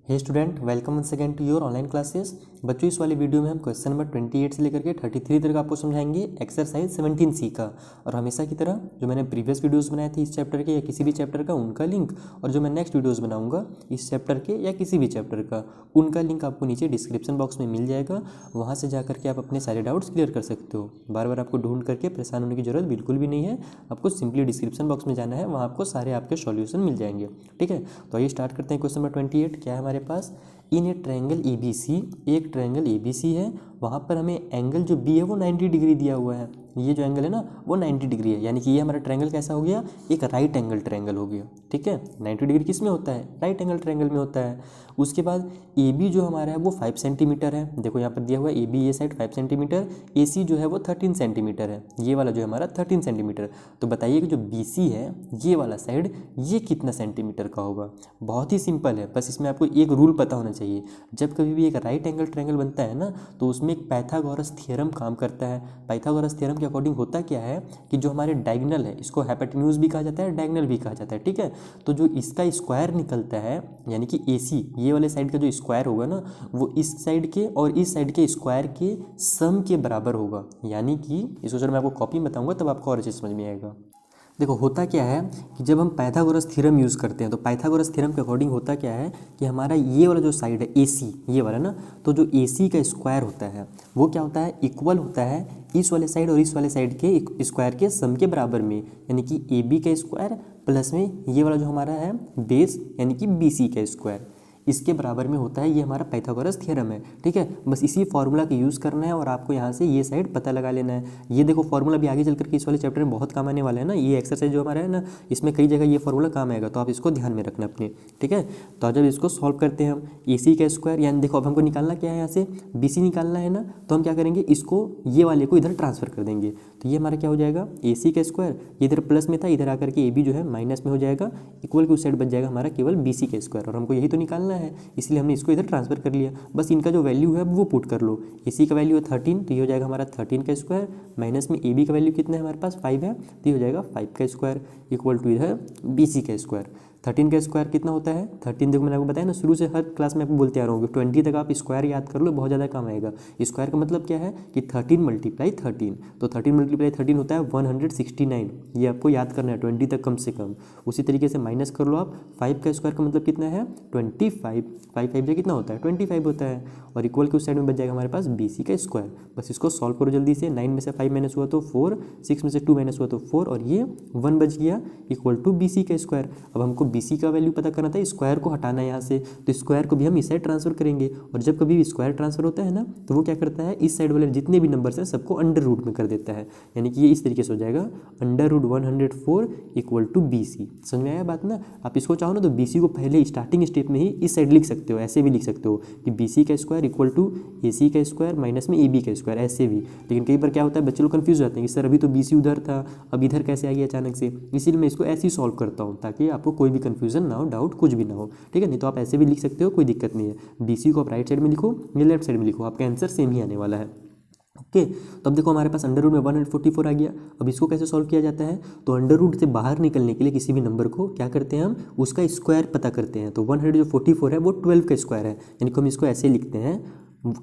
Hey student, welcome once again to your online classes. बच्चों, इस वाले वीडियो में हम क्वेश्चन नंबर 28 से लेकर के 33 तक आपको समझाएंगे एक्सरसाइज 17C का। और हमेशा की तरह जो मैंने प्रीवियस वीडियोस बनाए थे इस चैप्टर के या किसी भी चैप्टर का, उनका लिंक, और जो मैं नेक्स्ट वीडियोस बनाऊंगा इस चैप्टर के या किसी भी चैप्टर का, उनका लिंक आपको नीचे डिस्क्रिप्शन बॉक्स में मिल जाएगा। वहाँ से जा करके आप अपने सारे डाउट्स क्लियर कर सकते हो। बार बार आपको ढूंढ करके परेशान होने की जरूरत बिल्कुल भी नहीं है। आपको सिंपली डिस्क्रिप्शन बॉक्स में जाना है, वहाँ आपको सारे आपके सॉल्यूशन मिल जाएंगे। ठीक है, तो आइए स्टार्ट करते हैं। क्वेश्चन नंबर 28 क्या है हमारे पास। इन ए ट्रायंगल ABC, एक ट्रायंगल ABC है, वहाँ पर हमें एंगल जो B है वो 90 डिग्री दिया हुआ है। ये जो एंगल है ना वो 90 डिग्री है, यानी कि ये हमारा ट्रायंगल कैसा हो गया, एक राइट एंगल ट्रायंगल हो गया। ठीक है, 90 डिग्री किस में होता है, राइट एंगल ट्रायंगल में होता है। उसके बाद AB जो हमारा है वो 5 सेंटीमीटर है। देखो यहाँ पर दिया हुआ है AB ये साइड 5 सेंटीमीटर, AC जो है वो 13 सेंटीमीटर है। ये वाला जो है हमारा 13 सेंटीमीटर। तो बताइए कि जो BC है ये वाला साइड ये कितना सेंटीमीटर का होगा। बहुत ही सिंपल है, बस इसमें आपको एक रूल पता होना चाहिए। जब कभी भी एक राइट एंगल ट्रायंगल बनता है ना, तो उसमें एक पाइथागोरस थ्योरम काम करता है। पाइथागोरस थ्योरम के अकॉर्डिंग होता क्या है कि जो हमारे डायगोनल है, इसको हाइपोटेन्यूज भी कहा जाता है, डायगोनल भी कहा जाता है। ठीक है, तो जो इसका स्क्वायर निकलता है, यानी कि AC ये वाले साइड का जो स्क्वायर होगा ना, वो इस साइड के और इस साइड के स्क्वायर के सम के बराबर होगा। यानी कि इसको जब मैं आपको कॉपी में बताऊंगा तब आपको और अच्छे समझ में आएगा। देखो होता क्या है कि जब हम पाइथागोरस थ्योरम यूज़ करते हैं तो पाइथागोरस थ्योरम के अकॉर्डिंग होता क्या है कि हमारा ये वाला जो साइड है AC ये वाला ना, तो जो AC का स्क्वायर होता है वो क्या होता है, इक्वल होता है इस वाले साइड और इस वाले साइड के स्क्वायर के सम के बराबर में। यानी कि AB का स्क्वायर प्लस में ये वाला जो हमारा है बेस यानी कि BC का स्क्वायर, इसके बराबर में होता है। ये हमारा पाइथागोरस थ्योरम है। ठीक है, बस इसी फार्मूला का यूज़ करना है और आपको यहाँ से ये साइड पता लगा लेना है। ये देखो फार्मूला भी आगे चल करके इस वाले चैप्टर में बहुत काम आने वाला है ना। ये एक्सरसाइज जो हमारा है ना, इसमें कई जगह ये फार्मूला काम आएगा, तो आप इसको ध्यान में रखना अपने। ठीक है, तो जब इसको सॉल्व करते हैं हम AC का स्क्वायर, यानी देखो अब हमको निकालना क्या है, यहाँ से BC निकालना है ना, तो हम क्या करेंगे, इसको ये वाले को इधर ट्रांसफर कर देंगे। तो ये हमारा क्या हो जाएगा, AC का स्क्वायर, इधर प्लस में था, इधर आकर के AB जो है माइनस में हो जाएगा, इक्वल की उस साइड बच जाएगा हमारा केवल BC का स्क्वायर। और हमको यही तो निकालना है, इसलिए हमने इसको इधर ट्रांसफर कर लिया। बस इनका जो वैल्यू है वो पुट कर लो। AC का वैल्यू है 13, तो ये हो जाएगा हमारा 13 का स्क्वायर, माइनस में AB का वैल्यू कितना है हमारे पास 5 है, तो ये हो जाएगा 5 का स्क्वायर, इक्वल टू इधर BC का स्क्वायर। 13 का स्क्वायर कितना होता है, 13 देखो मैंने आपको बताया ना, शुरू से हर क्लास में आपको बोलते आ रहा हूँ 20 तक आप स्क्वायर याद कर लो, बहुत ज़्यादा काम आएगा। स्क्वायर का मतलब क्या है कि 13 मल्टीप्लाई 13, तो 13 मल्टीप्लाई 13 होता है 169। ये आपको याद करना है 20 तक कम से कम। उसी तरीके से माइनस कर लो आप, 5 का स्क्वायर का मतलब कितना है 25, 5 5 कितना होता है 25 होता है, और इक्वल के उस साइड में बच जाएगा हमारे पास BC का स्क्वायर। बस इसको सॉल्व करो जल्दी से। 9 में से 5 माइनस हुआ तो 4, 6 में से 2 माइनस हुआ तो 4, और ये 1 बच गया, इक्वल टू BC का स्क्वायर। अब हमको BC का वैल्यू पता करना था, स्क्वायर को हटाना है यहाँ से, तो स्क्वायर को भी हम इस साइड ट्रांसफर करेंगे। और जब कभी भी स्क्वायर ट्रांसफर होता है ना, तो वो क्या करता है, इस साइड वाले जितने भी नंबर्स हैं सबको अंडर रूट में कर देता है। यानी कि ये इस तरीके से हो जाएगा under root 104 equal to BC। समझ में आया बात ना। आप इसको चाहो ना तो BC को पहले स्टार्टिंग स्टेप में ही इस साइड लिख सकते हो, ऐसे भी लिख सकते हो कि BC का स्क्वायर इक्वल टू AC का स्क्वायर माइनस में AB का स्क्वायर, ऐसे भी। लेकिन कई बार क्या होता है, बच्चे लोग कंफ्यूज हो जाते हैं कि सर अभी तो BC उधर था, अब इधर कैसे आ गया अचानक से। इसीलिए मैं इसको ऐसे ही सॉल्व करता हूँ ताकि आपको कोई भी कंफ्यूजन ना हो, डाउट कुछ भी ना हो। ठीक है, नहीं तो आप ऐसे भी लिख सकते हो, कोई दिक्कत नहीं है। BC को आप राइट साइड में लिखो या लेफ्ट साइड में लिखो, आपका आंसर सेम ही आने वाला है। ओके, तो अब देखो हमारे पास अंडर रूट में 144 आ गया। अब इसको कैसे सॉल्व किया जाता है, तो अंडर रूट से बाहर निकलने के लिए किसी भी नंबर को क्या करते हैं, हम उसका स्क्वायर पता करते हैं। तो 144 है वो 12 का स्क्वायर है, यानी कि हम इसको ऐसे लिखते हैं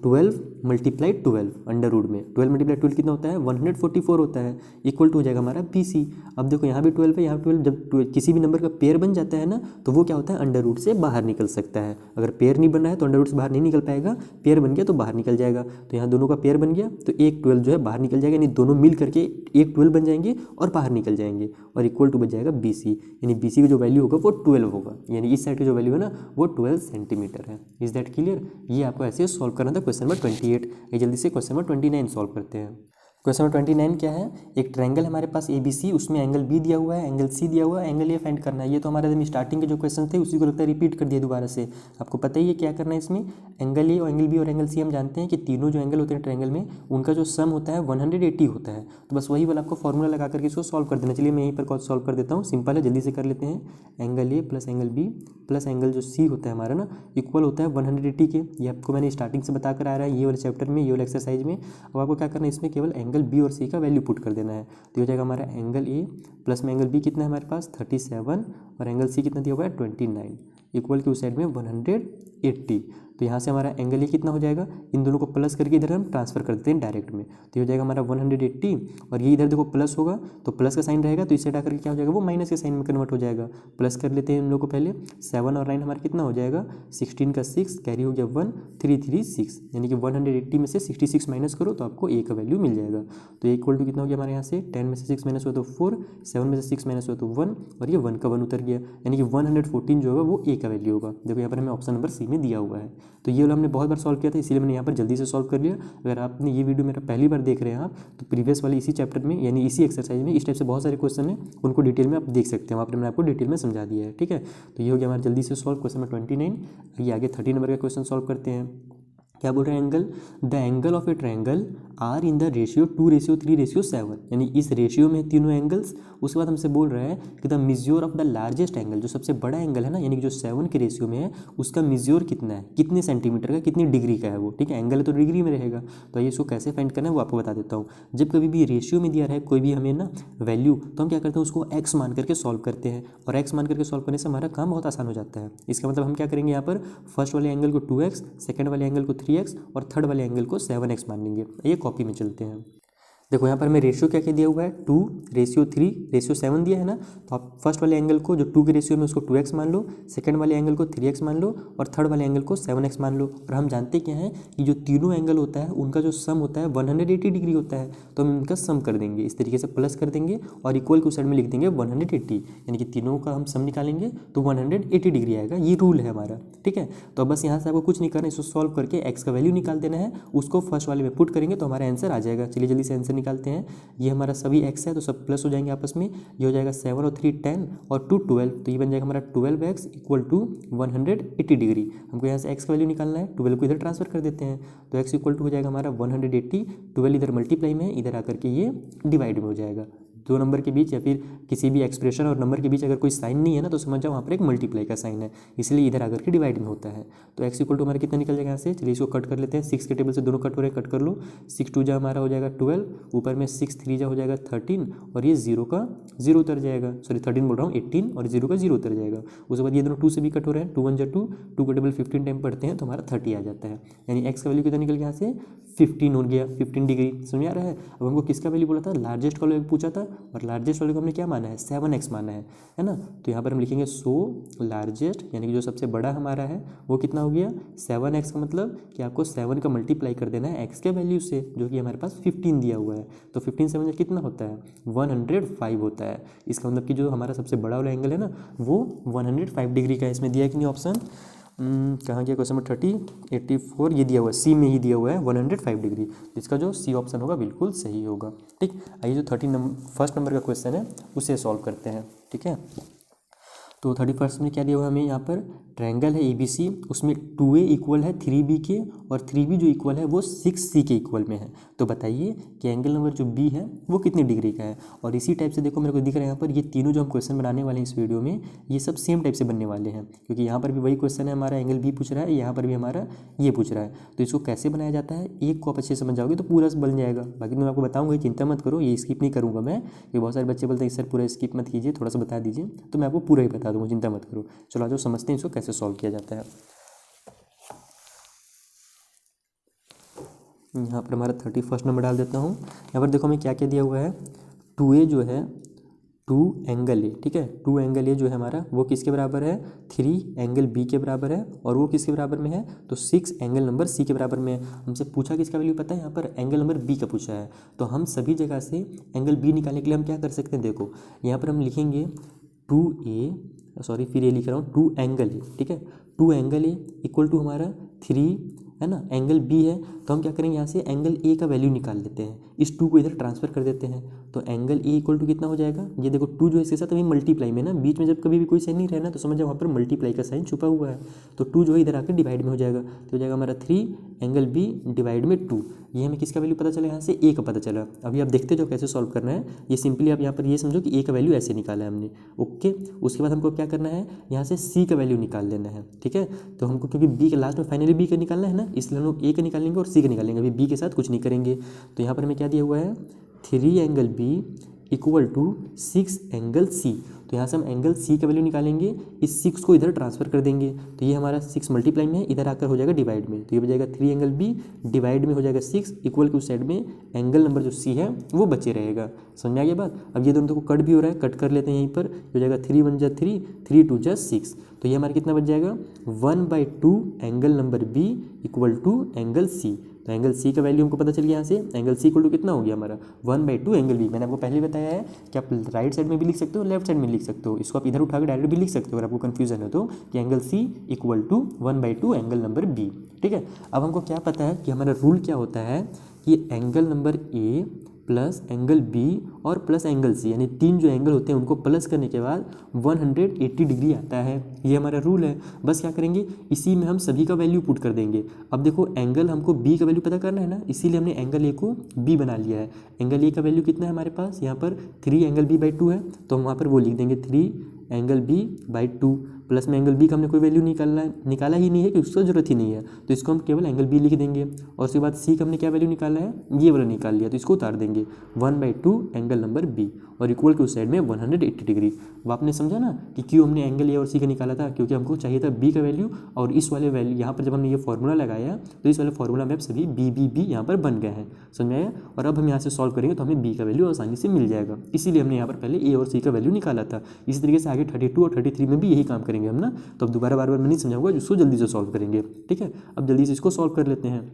12 मल्टीप्लाई 12 अंडर रूट में 12 मल्टीप्लाई 12 कितना होता है 144 होता है, इक्वल टू हो जाएगा हमारा BC। अब देखो यहाँ भी 12 है, यहाँ 12, जब किसी भी नंबर का पेयर बन जाता है ना, तो वो क्या होता है अंडर रूट से बाहर निकल सकता है। अगर पेयर नहीं बना है तो अंडर रूट से बाहर नहीं निकल पाएगा, पेयर बन गया तो बाहर निकल जाएगा। तो यहाँ दोनों का पेयर बन गया तो एक 12 जो है बाहर निकल जाएगा, यानी दोनों मिल करके एक 12 बन जाएंगे और बाहर निकल जाएंगे, और इक्वल टू बच जाएगा BC। यानी BC की जो वैल्यू होगा वो 12 होगा, यानी इस साइड की जो वैल्यू है ना वो 12 सेंटीमीटर है। Is that clear. ये आपको ऐसे सॉल्व करना था क्वेश्चन नंबर 28। ये जल्दी से क्वेश्चन नंबर 29 सॉल्व करते हैं। क्वेश्चन नंबर 29 क्या है, एक ट्रायंगल हमारे पास ABC, उसमें एंगल B दिया हुआ है, एंगल C दिया हुआ है, एंगल A फाइंड करना है। ये तो हमारे एकदम स्टार्टिंग के जो क्वेश्चन थे उसी को लगता है रिपीट कर दिया दोबारा से। आपको पता ही है क्या करना है इसमें, एंगल A और एंगल B और एंगल C हम जानते हैं कि तीनों जो एंगल होते हैं ट्रायंगल में उनका जो सम होता है 180 होता है। तो बस वही वाला आपको फॉर्मूला लगा करके इसको सॉल्व कर देना। चलिए मैं यहीं पर सॉल्व कर देता हूँ, सिंपल है, जल्दी से कर लेते हैं। Angle A plus angle B plus angle जो C होता है हमारा ना, इक्वल होता है 180 के। ये आपको मैंने स्टार्टिंग से बता कर आ रहा है ये वाले चैप्टर में, ये वाले एक्सरसाइज में। अब आपको क्या करना है, इसमें केवल एंगल B और C का वैल्यू पुट कर देना है। तो हो जाएगा हमारा एंगल A प्लस में एंगल B कितना है हमारे पास 37, और एंगल C कितना दिया हुआ है 29, इक्वल की उस साइड में 80। तो यहाँ से हमारा एंगल ये कितना हो जाएगा, इन दोनों को प्लस करके इधर हम ट्रांसफर कर देते हैं डायरेक्ट में, तो ये हो जाएगा हमारा 180 और ये इधर देखो प्लस होगा तो प्लस का साइन रहेगा तो इससे हटा करके क्या हो जाएगा वो माइनस के साइन में कन्वर्ट हो जाएगा। प्लस कर लेते हैं हम लोग को पहले, 7 और 9 हमारा कितना हो जाएगा 16 का 6 कैरी हो गया 1336, यानी कि 180 में से 66 माइनस करो तो आपको ए का वैल्यू मिल जाएगा। तो ए इक्वल टू कितना हो गया हमारे यहाँ से 10 में से 6 माइनस हुआ तो 4, 7 में से 6 माइनस हुआ तो 1 और ये 1 का 1 उतर गया, यानी कि 114 जो होगा वो ए का वैल्यू होगा। देखो यहाँ पर हमें ऑप्शन नंबर सी में दिया हुआ है। तो ये वाला हमने बहुत बार सॉल्व किया था इसीलिए मैंने यहाँ पर जल्दी से सॉल्व कर लिया। अगर आपने ये वीडियो मेरा पहली बार देख रहे हैं आप तो प्रीवियस वाले इसी चैप्टर में यानी इसी एक्सरसाइज में इस टाइप से बहुत सारे क्वेश्चन हैं, उनको डिटेल में आप देख सकते हैं, वहाँ पर मैंने आपको डिटेल में समझा दिया है। ठीक है, तो ये हो गया हमारा जल्दी से सॉल्व क्वेश्चन नंबर 29। ये आगे 30 नंबर का क्वेश्चन सॉल्व करते हैं। क्या बोल रहे हैं, angle the angle of a triangle are in the ratio 2:3:7, यानी इस रेशियो में तीनों एंगल्स। उसके बाद हमसे बोल रहा है कि the measure of the largest angle, जो सबसे बड़ा एंगल है ना यानी कि जो 7 के रेशियो में है उसका मिज्योर कितना है, कितने सेंटीमीटर का, कितनी डिग्री का है वो। ठीक है, एंगल है तो डिग्री में रहेगा, तो ये इसको कैसे फाइंड करना है वो आपको बता देता हूँ। जब कभी भी रेशियो में दिया रहा है कोई भी हमें ना वैल्यू, तो हम क्या करते हैं उसको एक्स मान करके सॉल्व करते हैं, और एक्स मान करके सॉल्व करने से हमारा काम बहुत आसान हो जाता है। इसका मतलब हम क्या करेंगे यहाँ पर फर्स्ट वाले एंगल को 2x, सेकंड वाले एंगल को 3x और थर्ड वाले एंगल को 7x मान लेंगे। ये कॉपी में चलते हैं। देखो यहाँ पर हमें रेशियो क्या क्या दिया हुआ है, 2:3:7 दिया है ना, तो आप फर्स्ट वाले एंगल को जो 2 के रेशियो में उसको 2x मान लो, सेकंड वाले एंगल को 3x मान लो और थर्ड वाले एंगल को 7x मान लो। और हम जानते क्या है कि जो तीनों एंगल होता है उनका जो सम होता है 180 डिग्री होता है, तो हम इनका सम कर देंगे, इस तरीके से प्लस कर देंगे और इक्वल के उस साइड में लिख देंगे 180, यानी कि तीनों का हम सम निकालेंगे तो 180 डिग्री आएगा। ये रूल है हमारा। ठीक है, तो बस यहाँ से आपको कुछ नहीं करना, इसको सॉल्व करके एक्स का वैल्यू निकाल देना है, उसको फर्स्ट वाले में पुट करेंगे तो हमारा आंसर आ जाएगा। चलिए जल्दी से आंसर निकालते हैं। ये हमारा सभी x है तो सब प्लस हो जाएंगे आपस में, ये हो जाएगा 7 और 3 10 और 2 12, तो ये बन जाएगा हमारा 12x इक्वल टू 180 डिग्री। हमको यहाँ से x का वैल्यू निकालना है, 12 को इधर ट्रांसफर कर देते हैं तो x इक्वल टू हो जाएगा हमारा 180, 12 इधर मल्टीप्लाई में, इधर आकर के ये डिवाइड में हो जाएगा। दो नंबर के बीच या फिर किसी भी एक्सप्रेशन और नंबर के बीच अगर कोई साइन नहीं है ना तो समझ जाओ वहाँ पर एक मल्टीप्लाई का साइन है, इसलिए इधर आकर के डिवाइड में होता है। तो x इक्वल टू हमारा कितना निकल जाएगा यहाँ से, चलिए इसको कट कर लेते हैं। 6 के टेबल से दोनों कट हो रहे हैं, कट कर लो। 6 2 जा हमारा हो जाएगा 12, ऊपर में 6 3 जा हो जाएगा 13 और ये 0 का 0 उतर जाएगा, सॉरी 13 बोल रहा हूँ 18 और 0 का 0 उतर जाएगा। उसके बाद ये दोनों 2 से भी कट हो रहे हैं, 2 1 जा 2, 2 का टेबल 15 टाइम पढ़ते हैं तो हमारा 30 आ जाता है, यानी x का वैल्यू कितना निकल गया यहाँ से 15 हो गया, 15 डिग्री। समझ आ रहा है। अब हमको किसका वैल्यू बोला था, लार्जेस्ट का वैल्यू पूछा था और लार्जेस्ट वाले को हमने क्या माना है 7x माना है ना। तो यहाँ पर हम लिखेंगे सो लार्जेस्ट, यानी कि जो सबसे बड़ा हमारा है वो कितना हो गया 7x, का मतलब कि आपको 7 का मल्टीप्लाई कर देना है x के वैल्यू से जो कि हमारे पास 15 दिया हुआ है। तो 15 7 कितना होता है 105 होता है। इसका मतलब कि जो हमारा सबसे बड़ा वाला एंगल है ना वो 105 डिग्री का है। इसमें दिया है कि नहीं ऑप्शन, कहाँ गया क्वेश्चन नंबर 84 ये दिया हुआ है, सी में ही दिया हुआ है 105 डिग्री। इसका जो सी ऑप्शन होगा बिल्कुल सही होगा। ठीक, आइए जो फर्स्ट नंबर का क्वेश्चन है उसे सॉल्व करते हैं। ठीक है, तो 31 में क्या दिया हुआ है हमें यहाँ पर, ट्रायंगल है ABC, उसमें 2A इक्वल है 3B के और 3B जो इक्वल है वो 6C के इक्वल में है। तो बताइए कि एंगल नंबर जो B है वो कितनी डिग्री का है। और इसी टाइप से देखो मेरे को दिख रहा है यहाँ पर ये तीनों जो हम क्वेश्चन बनाने वाले हैं इस वीडियो में ये सब सेम टाइप से बनने वाले हैं, क्योंकि यहाँ पर भी वही क्वेश्चन है हमारा, एंगल B पूछ रहा है, यहाँ पर भी हमारा ये पूछ रहा है। तो इसको कैसे बनाया जाता है एक को आप अच्छे से समझ जाओगे तो पूरा बन जाएगा। बाकी मैं आपको बताऊँगा, चिंता मत करो, ये स्किप नहीं करूँगा मैं, क्योंकि बहुत सारे बच्चे बोलते हैं सर पूरा स्किप मत कीजिए, थोड़ा सा बता दीजिए, तो मैं आपको पूरा ही बता दूँगा, चिंता मत करो। चलो आज समझते हैं इसको कैसे सॉल्व किया जाता है। यहाँ पर हमारा 31 नंबर डाल देता हूँ। यहाँ पर देखो हमें क्या क्या दिया हुआ है, 2A जो है 2 एंगल A, ठीक है 2 एंगल A जो है हमारा वो किसके बराबर है 3 एंगल B के बराबर है, और वो किसके बराबर में है तो 6 एंगल नंबर C के बराबर में है। हमसे पूछा किसका वैल्यू पता है, यहाँ पर एंगल नंबर B का पूछा है, तो हम सभी जगह से एंगल B निकालने के लिए हम क्या कर सकते हैं, देखो यहाँ पर हम लिखेंगे 2A, सॉरी फिर ये लिख रहा हूँ 2 एंगल A, ठीक है 2 एंगल A इक्वल टू हमारा 3 है ना, एंगल B है, तो हम क्या करेंगे यहाँ से एंगल A का वैल्यू निकाल लेते हैं, इस 2 को इधर ट्रांसफर कर देते हैं, तो एंगल A इक्वल टू कितना हो जाएगा, ये देखो 2 जो है इसके साथ अभी मल्टीप्लाई में ना, बीच में जब कभी भी कोई साइन नहीं रहना तो समझ जाओ वहाँ पर मल्टीप्लाई का साइन छुपा हुआ है, तो 2 जो है इधर आकर डिवाइड में हो जाएगा, तो हो जाएगा हमारा 3 एंगल B डिवाइड में 2। ये हमें किसका वैल्यू पता चला, यहाँ से A का पता चला। अभी आप देखते जाओ कैसे सॉल्व करना है, ये सिंपली आप यहाँ पर ये समझो कि A का वैल्यू ऐसे निकाला है हमने, ओके। उसके बाद हमको क्या करना है, यहाँ से C का वैल्यू निकाल लेना है, ठीक है। तो हमको क्योंकि B के लास्ट में फाइनली B का निकालना है ना, इसलिए हम लोग A का निकालेंगे और C का निकालेंगे, अभी B के साथ कुछ नहीं करेंगे। तो यहाँ पर हमें क्या दिया हुआ है 3 angle B equal to 6 angle C। तो यहाँ से हम एंगल सी का वैल्यू निकालेंगे, इस 6 को इधर ट्रांसफर कर देंगे, तो ये हमारा 6 मल्टीप्लाई में है, इधर आकर हो जाएगा डिवाइड में, तो ये हो जाएगा 3 एंगल बी डिवाइड में हो जाएगा 6 इक्वल के उस साइड में एंगल नंबर जो सी है वो बचे रहेगा। समझ में आ गया बात। अब ये दोनों को कट भी हो रहा है, कट कर लेते हैं यहीं पर, हो जाएगा 3 1 जा 3, 3 2 जा 6, तो ये हमारा कितना बच जाएगा 1/2 angle number B equal to angle C. तो एंगल सी का वैल्यू हमको पता चल गया यहाँ से, एंगल सी इक्वल टू कितना हो गया हमारा 1/2 एंगल बी। मैंने आपको पहले बताया है कि आप राइट साइड में भी लिख सकते हो, लेफ्ट साइड में लिख सकते हो, इसको आप इधर उठा कर डायरेक्ट भी लिख सकते हो अगर आपको कन्फ्यूजन है तो, कि angle C equal to 1/2 angle number B. ठीक है, अब हमको क्या पता है कि हमारा रूल क्या होता है कि angle number A plus angle B और प्लस एंगल सी, यानी 3 जो एंगल होते हैं उनको प्लस करने के बाद 180 डिग्री आता है, ये हमारा रूल है। बस क्या करेंगे, इसी में हम सभी का वैल्यू पुट कर देंगे। अब देखो एंगल हमको बी का वैल्यू पता करना है ना, इसीलिए हमने एंगल ए को बी बना लिया है। एंगल ए का वैल्यू कितना है हमारे पास, यहाँ पर 3 एंगल बी बाई 2 है, तो हम वहाँ पर वो लिख देंगे 3 एंगल बी बाई 2, प्लस में एंगल बी का हमने कोई वैल्यू निकाला ही नहीं है, क्योंकि उसको जरूरत ही नहीं है, तो इसको हम केवल एंगल बी लिख देंगे। और उसके बाद सी का हमने क्या वैल्यू निकाला है, ये वाला निकाल लिया, तो इसको उतार देंगे 1/2 एंगल नंबर बी और इक्वल के उस साइड में 180 डिग्री। अब आपने समझा ना कि क्यों हमने एंगल ए और सी का निकाला था, क्योंकि हमको चाहिए था बी का वैल्यू, और इस वाले वैल्यू यहाँ पर जब हमने ये फॉर्मूला लगाया तो इस वाले फॉर्मूला में अब सभी बी यहाँ पर बन गए हैं। समझ आया। और अब हम यहाँ से सॉल्व करेंगे तो हमें बी का वैल्यू आसानी से मिल जाएगा, इसीलिए हमने यहाँ पर पहले ए और सी का वैल्यू निकाला था। इसी तरीके से आगे 32 और 33 में भी यही काम करेंगे हम ना, तो अब दोबारा बार बार मैं नहीं समझाऊंगा, जिसको जल्दी से सॉल्व करेंगे। ठीक है, अब जल्दी से इसको सॉल्व कर लेते हैं।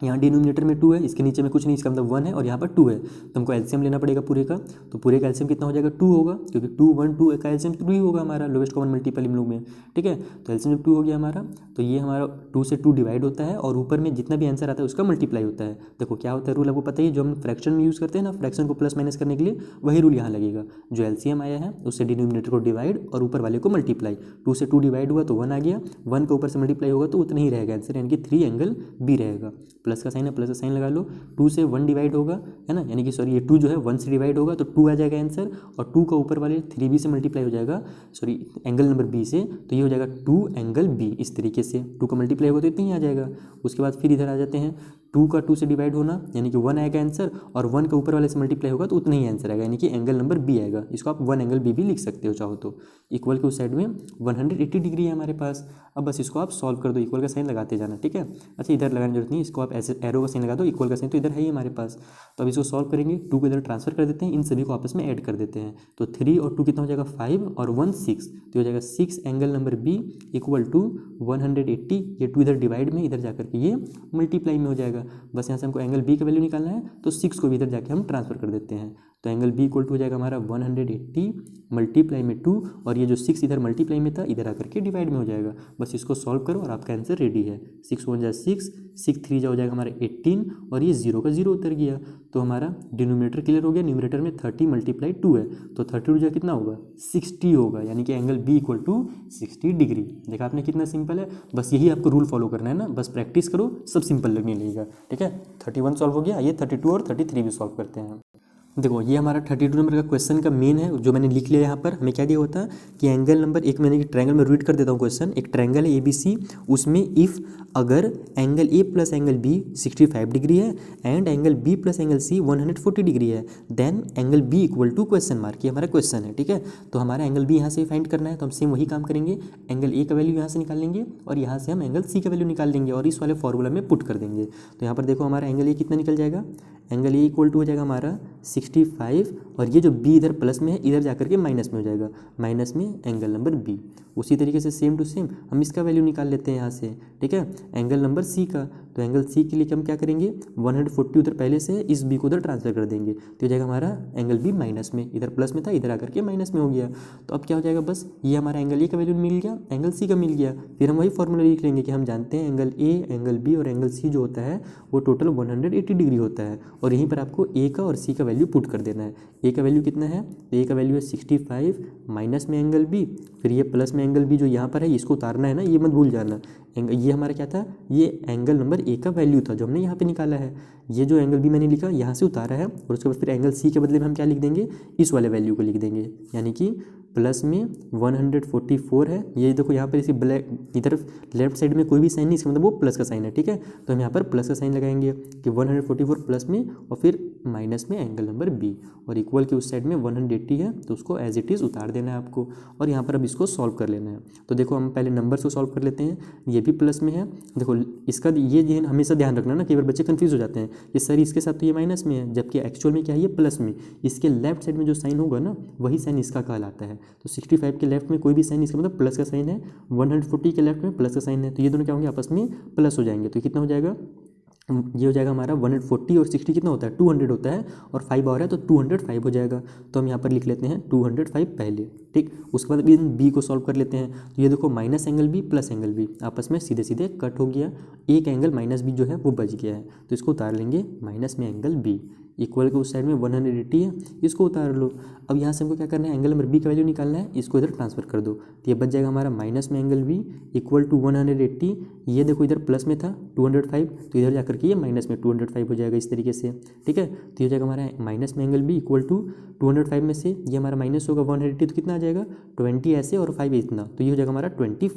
यहाँ डिनोमिनेटर में 2 है, इसके नीचे में कुछ नहीं, इसका मतलब 1 है और यहाँ पर 2 है, तो हमको एलसीएम लेना पड़ेगा पूरे का। तो पूरे का एलसीएम कितना हो जाएगा 2 होगा, क्योंकि 2 1 2 का एलसीएम 2 ही होगा हमारा, लोवेस्ट कॉमन मल्टीपल इन लोग में। ठीक है, तो एलसीएम जब 2 हो गया हमारा, तो ये हमारा 2 से 2 डिवाइड होता है और ऊपर में जितना भी आंसर आता है उसका मल्टीप्लाई होता है। देखो क्या होता है रूल आपको पता ही है, जो हम फ्रैक्शन में यूज़ करते हैं ना, फ्रैक्शन को प्लस माइनस करने के लिए, वही रूल यहाँ लगेगा। जो एलसीएम आया है उससे डिनोमिनेटर को डिवाइड और ऊपर वाले को मल्टीप्लाई। 2 से 2 डिवाइड हुआ तो 1 आ गया, 1 के ऊपर से मल्टीप्लाई होगा तो उतना ही रहेगा आंसर, यानी कि 3 एंगल बी रहेगा। प्लस का साइन है, प्लस का साइन लगा लो, 2 से 1 डिवाइड होगा, है ना, यानी कि सॉरी ये 2 जो है 1 से डिवाइड होगा तो 2 आ जाएगा आंसर, और 2 का ऊपर वाले 3b से मल्टीप्लाई हो जाएगा, सॉरी एंगल नंबर बी से, तो ये हो जाएगा 2 एंगल बी। इस तरीके से 2 का मल्टीप्लाई होगा तो इतना ही आ जाएगा। उसके बाद फिर इधर आ जाते हैं, 2 का 2 से डिवाइड होना यानी कि 1 आएगा आंसर, और 1 के ऊपर वाले से मल्टीप्लाई होगा तो उतना ही आंसर आएगा, यानी कि एंगल नंबर बी आएगा। इसको आप 1 एंगल बी भी लिख सकते हो चाहो तो। इक्वल के उस साइड में 180 डिग्री है हमारे पास। अब बस इसको आप सॉल्व कर दो, इक्वल का साइन लगाते जाना। ठीक है, अच्छा इधर लगाने की जरूरत नहीं, इसको आप ऐसे एरो का साइन लगा दो, इक्वल का साइन तो इधर है ही हमारे पास। तो अब इसको सॉल्व करेंगे, 2 को इधर ट्रांसफर कर देते हैं, इन सभी को आपस में ऐड कर देते हैं, तो 3 और 2 कितना हो जाएगा 5 और 1 6, तो हो जाएगा 6 angle number B equal to 180। ये 2 इधर डिवाइड में, इधर जाकर के ये मल्टीप्लाई में हो जाएगा। बस यहाँ से हमको एंगल बी का वैल्यू निकालना है, तो 6 को भी इधर जाके हम ट्रांसफर कर देते हैं, तो एंगल बी इक्वल टू हो जाएगा हमारा 180 मल्टीप्लाई में 2, और ये जो 6 इधर मल्टीप्लाई में था इधर आकर के डिवाइड में हो जाएगा। बस इसको सॉल्व करो और आपका आंसर रेडी है। 6 1 जा 6, 6 3 जा हो जाएगा हमारा 18, और ये 0 का 0 उतर गया, तो हमारा डिनोमिनेटर क्लियर हो गया। न्यूमरेटर में 30 मल्टीप्लाई 2 है, तो 32 जा कितना होगा 60 होगा, यानी कि angle B equal to 60 degree. देखा आपने कितना सिंपल है, बस यही आपको रूल फॉलो करना है ना, बस प्रैक्टिस करो, सब सिंपल लगने लगेगा। ठीक है, 31 सॉल्व हो गया, ये 32 और 33 भी सॉल्व करते हैं। देखो ये हमारा 32 नंबर का क्वेश्चन का मेन है, जो मैंने लिख लिया यहाँ पर। हमें क्या दिया होता है कि एंगल नंबर एक, मैंने ट्रायंगल में रीड कर देता हूँ क्वेश्चन। एक ट्रायंगल है ABC, उसमें इफ़ अगर angle A plus angle B 65 degree है and angle B plus angle C 140 degree है, then angle B equal to question mark, ये हमारा क्वेश्चन है। ठीक है, तो हमारा एंगल B यहाँ से फाइंड करना है, तो हम सेम वही काम करेंगे, एंगल A का वैल्यू यहाँ से निकाल लेंगे और यहाँ से हम एंगल C का वैल्यू निकाल लेंगे और इस वाले फॉर्मूला में पुट कर देंगे। तो यहाँ पर देखो हमारा एंगल A कितना निकल जाएगा, एंगल A इक्वल टू हो जाएगा हमारा 65, और ये जो B इधर प्लस में है इधर जाकर के माइनस में हो जाएगा, माइनस में एंगल नंबर B। उसी तरीके से सेम टू सेम हम इसका वैल्यू निकाल लेते हैं यहाँ से। ठीक है, एंगल नंबर C का, तो एंगल C के लिए हम क्या करेंगे 140 उधर पहले से है, इस B को उधर ट्रांसफर कर देंगे, तो हो जाएगा हमारा एंगल B माइनस में, इधर प्लस में था इधर आकर के माइनस में हो गया। तो अब क्या हो जाएगा, बस ये हमारा एंगल A का वैल्यू मिल गया, एंगल C का मिल गया। फिर हम वही फॉर्मूला लिख लेंगे कि हम जानते हैं एंगल A, एंगल B और एंगल C जो होता है वो टोटल 180 डिग्री होता है, और यहीं पर आपको A का और C का वैल्यू पुट कर देना है। A का वैल्यू कितना है, A का वैल्यू है 65 माइनस में एंगल B, फिर ये प्लस में एंगल B जो यहाँ पर है इसको उतारना है ना, ये मत भूल जाना। ये हमारा क्या था, ये एंगल नंबर A का वैल्यू था जो हमने यहाँ पे निकाला है। ये जो एंगल B मैंने लिखा यहाँ से उतारा है, और उसके बाद फिर एंगल C के बदले में हम क्या लिख देंगे, इस वाले वैल्यू को लिख देंगे, यानी कि प्लस में 144 है। ये देखो यहाँ पर इसी ब्लैक इधर लेफ्ट साइड में कोई भी साइन नहीं, इसका मतलब वो प्लस का साइन है, ठीक है। तो हम यहाँ पर प्लस का साइन लगाएंगे कि 144 प्लस में और फिर माइनस में एंगल नंबर बी, और इक्वल के उस साइड में 180 है तो उसको एज इट इज़ उतार देना है आपको, और यहाँ पर अब इसको सॉल्व कर लेना है। तो देखो हम पहले नंबर्स को सॉल्व कर लेते हैं। ये भी प्लस में है, देखो इसका ये हमेशा ध्यान रखना ना, कई बार बच्चे कंफ्यूज हो जाते हैं कि सर इसके साथ तो ये माइनस में है, जबकि एक्चुअल में क्या है, ये प्लस में। इसके लेफ्ट साइड में जो साइन होगा ना वही साइन इसका कहलाता है। तो 65 के लेफ्ट में कोई भी साइन, इसका मतलब प्लस का साइन है, 140 के लेफ्ट में प्लस का साइन है, तो ये दोनों क्या होंगे, आपस में प्लस हो जाएंगे। तो कितना हो जाएगा, ये हो जाएगा हमारा 140 और 60 कितना होता है, 200 होता है, और 5 और है तो 205 हो जाएगा। तो हम यहाँ पर लिख लेते हैं 205 पहले, ठीक। उसके बाद इन बी को सॉल्व कर लेते हैं। तो ये देखो minus angle B plus angle B आपस में सीधे सीधे कट हो गया, एक एंगल माइनस बी जो है वो बच गया है, तो इसको उतार लेंगे माइनस में एंगल बी, इक्वल के उस साइड में 180 है, इसको उतार लो। अब यहाँ से हमको क्या करना है, एंगल नंबर बी का वैल्यू निकालना है, इसको इधर ट्रांसफर कर दो, तो ये बच जाएगा हमारा माइनस में एंगल बी इक्वल टू 180। ये देखो इधर प्लस में था 205, तो इधर जाकर के ये माइनस में 205 हो जाएगा इस तरीके से, ठीक है। तो ये हो जाएगा हमारा माइनस में एंगल बी इक्वल टू 205 में से ये हमारा माइनस होगा 180, तो कितना आ जाएगा 20 ऐसे और 5 इतना, तो ये हो जाएगा हमारा 25।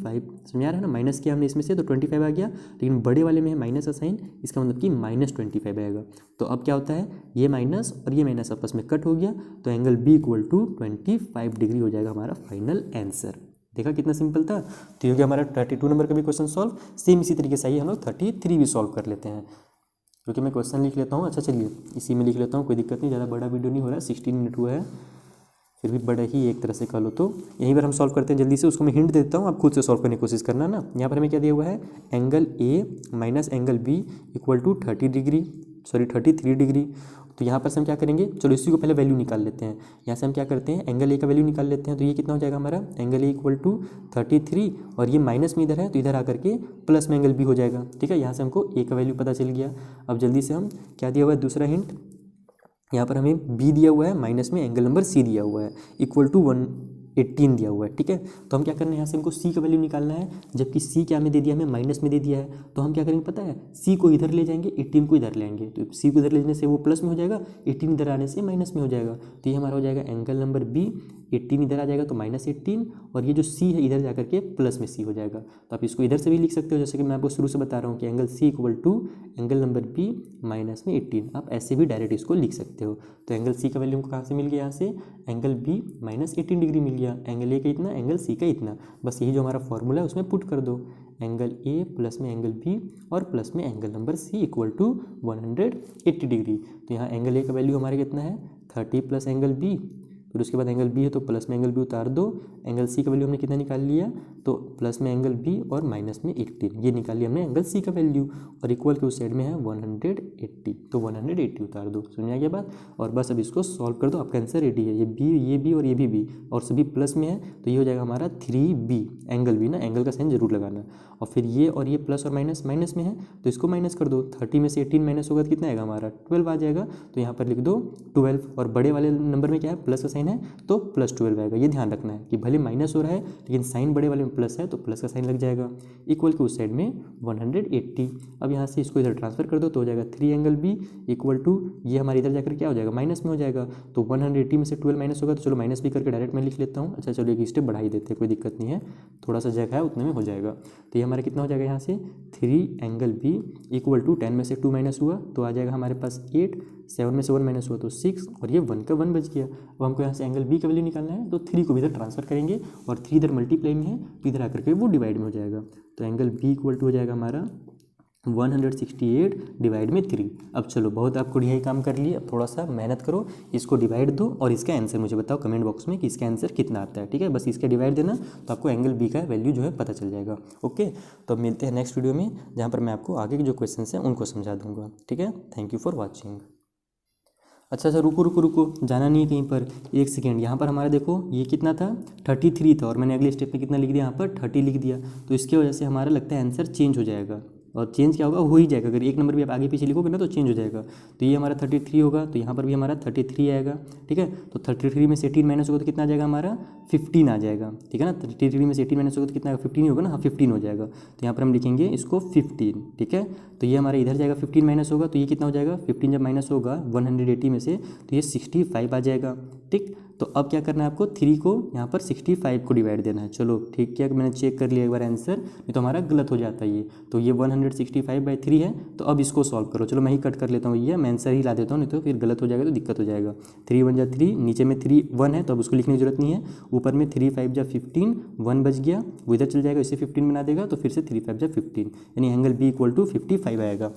समझ आ रहा है ना, माइनस किया हमने इसमें से तो 25 आ गया, लेकिन बड़े वाले में है माइनस का साइन, इसका मतलब कि -25 आएगा। तो अब क्या होता है, ये माइनस और ये माइनस आपस में कट हो गया, तो angle B equal to 25 degree हो जाएगा हमारा फाइनल आंसर। देखा कितना सिंपल था। तो ये हो गया हमारा 32 नंबर का भी क्वेश्चन सॉल्व। सेम इसी तरीके से आइए हम लोग 33 भी सॉल्व कर लेते हैं, क्योंकि मैं क्वेश्चन लिख लेता हूँ। अच्छा चलिए इसी में लिख लेता हूँ, कोई दिक्कत नहीं, ज़्यादा बड़ा वीडियो नहीं हो रहा है, 16 मिनट हुआ है, फिर भी बड़ा ही एक तरह से कर लो। तो यहीं पर हम सॉल्व करते हैं जल्दी से, उसको मैं हिंट देता हूँ, आप खुद से सॉल्व करने की कोशिश करना ना। यहाँ पर हमें क्या दिया हुआ है, angle A minus angle B equal to 33 degree. तो यहाँ पर से हम क्या करेंगे, चलो इसी को पहले वैल्यू निकाल लेते हैं। यहाँ से हम क्या करते हैं, एंगल ए का वैल्यू निकाल लेते हैं। तो ये कितना हो जाएगा हमारा, एंगल ए इक्वल टू 33, और ये माइनस में इधर है तो इधर आकर के प्लस में एंगल बी हो जाएगा, ठीक है। यहाँ से हमको ए का वैल्यू पता चल गया। अब जल्दी से हम क्या दिया हुआ है, दूसरा हिंट, यहाँ पर हमें बी दिया हुआ है, माइनस में एंगल नंबर सी दिया हुआ है इक्वल टू 118 दिया हुआ है, ठीक है। तो हम क्या करना है, यहाँ से हमको सी का वैल्यू निकालना है, जबकि सी क्या में दे दिया, हमें माइनस में दे दिया है। तो हम क्या करेंगे पता है, सी को इधर ले जाएंगे, 18 को इधर ले आएंगे, तो सी को इधर ले जाने से वो प्लस में हो जाएगा, 18 इधर आने से माइनस में हो जाएगा। तो ये हमारा हो जाएगा एंगल नंबर बी, 18 इधर आ जाएगा तो -18, और ये जो सी है इधर जाकर के प्लस में सी हो जाएगा। तो आप इसको इधर से भी लिख सकते हो, जैसे कि मैं आपको शुरू से बता रहा हूँ कि angle C equal to angle number B minus में 18, आप ऐसे भी डायरेक्ट इसको लिख सकते हो। तो एंगल सी का वैल्यू हमको कहाँ से मिल गया, यहाँ से एंगल बी -18 डिग्री मिल गया, एंगल ए का इतना, एंगल सी का इतना, बस यही जो हमारा फॉर्मूला है उसमें पुट कर दो, एंगल ए प्लस में एंगल बी और प्लस में angle number C equal to 180 degree. तो यहाँ एंगल ए का वैल्यू हमारे कितना है 30 प्लस एंगल बी, फिर उसके बाद एंगल बी है तो प्लस में एंगल बी उतार दो, एंगल सी का वैल्यू हमने कितना निकाल लिया, तो प्लस में एंगल बी और माइनस में 18, ये निकाल लिया हमने एंगल सी का वैल्यू, और इक्वल के उस साइड में है 180, तो 180 उतार दो। समझ आ गया बात, और बस अब इसको सॉल्व कर दो, आपका आंसर रेडी है। ये बी और ये भी और सभी प्लस में है, तो ये हो जाएगा हमारा 3b, एंगल बी ना, एंगल का साइन जरूर लगाना, और फिर ये और ये प्लस और माइनस में है तो इसको माइनस कर दो, 30 में से 18 माइनस होगा तो कितना आएगा हमारा 12 आ जाएगा। तो यहाँ पर लिख दो 12, और बड़े वाले नंबर में क्या है, प्लस का साइन है तो +12 आएगा। ये ध्यान रखना है कि भले माइनस हो रहा है लेकिन साइन बड़े वाले में प्लस है तो प्लस का साइन लग जाएगा, इक्वल के उस साइड में 180। अब यहाँ से इसको इधर ट्रांसफर कर दो तो हो जाएगा 3 एंगल बी इक्वल टू, ये हमारे इधर जाकर क्या हो जाएगा, माइनस में हो जाएगा, तो 180 में से 12 माइनस होगा, तो चलो माइनस भी करके डायरेक्ट मैं लिख लेता हूँ। अच्छा चलो एक स्टेप बढ़ा ही देते हैं, कोई दिक्कत नहीं है, थोड़ा सा जगह है उतने में हो जाएगा। तो ये हमारा कितना हो जाएगा, यहाँ से 3 एंगल बी इक्वल टू 10 में से 2 माइनस हुआ तो आ जाएगा हमारे पास 8, 7 में से 1 माइनस हुआ तो 6, और ये 1 का 1 बच गया। अब हमको यहाँ से एंगल बी का वैल्यू निकालना है, तो 3 को भी इधर ट्रांसफर करेंगे, और 3 इधर मल्टीप्लाई में है तो इधर आकर के वो डिवाइड में हो जाएगा। तो एंगल बी इक्वल टू हो जाएगा हमारा 168 डिवाइड में 3। अब चलो बहुत आपको यही काम कर लिए, अब थोड़ा सा मेहनत करो, इसको डिवाइड दो और इसका आंसर मुझे बताओ कमेंट बॉक्स में कि इसका आंसर कितना आता है, ठीक है। बस इसका डिवाइड देना तो आपको एंगल बी का वैल्यू जो है पता चल जाएगा। ओके, तो मिलते हैं नेक्स्ट वीडियो में, जहाँ पर मैं आपको आगे के जो क्वेश्चन हैं उनको समझा दूंगा, ठीक है। Thank you for watching. अच्छा रुको, जाना नहीं है कहीं पर, एक सेकेंड। यहाँ पर हमारा देखो ये कितना था 33 था, और मैंने अगले स्टेप में कितना लिख दिया, यहाँ पर 30 लिख दिया, तो इसकी वजह से हमारा लगता है आंसर चेंज हो जाएगा, और चेंज क्या होगा, हो ही जाएगा। अगर एक नंबर भी आप आगे पीछे लिखोगे ना तो चेंज हो जाएगा। तो ये हमारा 33 होगा, तो यहाँ पर भी हमारा 33 आएगा, ठीक है। तो 33 में से 18 माइनस होगा तो कितना आ जाएगा हमारा 15 आ जाएगा, ठीक है ना। 33 में से 18 माइनस होगा तो कितना आएगा, 15 होगा ना, हाँ 15 हो जाएगा। तो यहाँ पर हम लिखेंगे इसको 15, ठीक है। तो ये हमारा इधर जाएगा 15 माइनस होगा तो ये कितना हो जाएगा, 15 जब माइनस होगा 180 में से तो ये 65 आ जाएगा, ठीक। तो अब क्या करना है आपको 3 को यहाँ पर 65 को डिवाइड देना है। चलो ठीक है, मैंने चेक कर लिया एक बार आंसर, नहीं तो हमारा गलत हो जाता है ये। तो ये 165/3 है, तो अब इसको सॉल्व करो। चलो मैं ही कट कर लेता हूँ, ये मैं आंसर ही ला देता हूँ, नहीं तो फिर गलत हो जाएगा तो दिक्कत हो जाएगा। 3 × 1 = 3, नीचे में 3 1 है तो अब उसको लिखने की जरूरत नहीं है। ऊपर में 3 × 5 = 15, 1 बच गया, वो इधर चल जाएगा, इसे 15 बना देगा, तो फिर से 3 × 5 = 15, यानी एंगल बी = 55 आएगा।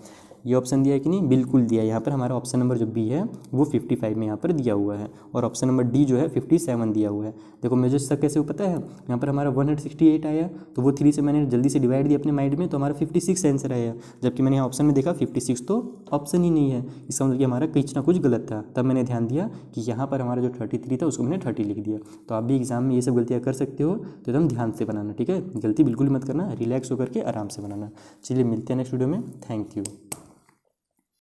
ये ऑप्शन दिया है कि नहीं, बिल्कुल दिया है। यहाँ पर हमारा ऑप्शन नंबर जो बी है वो 55 में यहाँ पर दिया हुआ है, और ऑप्शन नंबर डी जो है 57 दिया हुआ है। देखो मेजर सब कैसे हो पता है, यहाँ पर हमारा 168 आया, तो वो 3 से मैंने जल्दी से डिवाइड दिया अपने माइंड में, तो हमारा 56 आंसर आया। जबकि मैंने यहाँ ऑप्शन में देखा 56 तो ऑप्शन ही नहीं है, इसका मतलब कि हमारा कुछ ना कुछ गलत था। तब मैंने ध्यान दिया कि यहाँ पर हमारा जो 33 था उसको मैंने 30 लिख दिया। तो आप भी एग्जाम में ये सब गलतियाँ कर सकते हो, तो एकदम ध्यान से बनाना, ठीक है। गलती बिल्कुल मत करना, रिलैक्स होकर के आराम से बनाना। चलिए मिलते हैं नेक्स्ट वीडियो में, थैंक यू।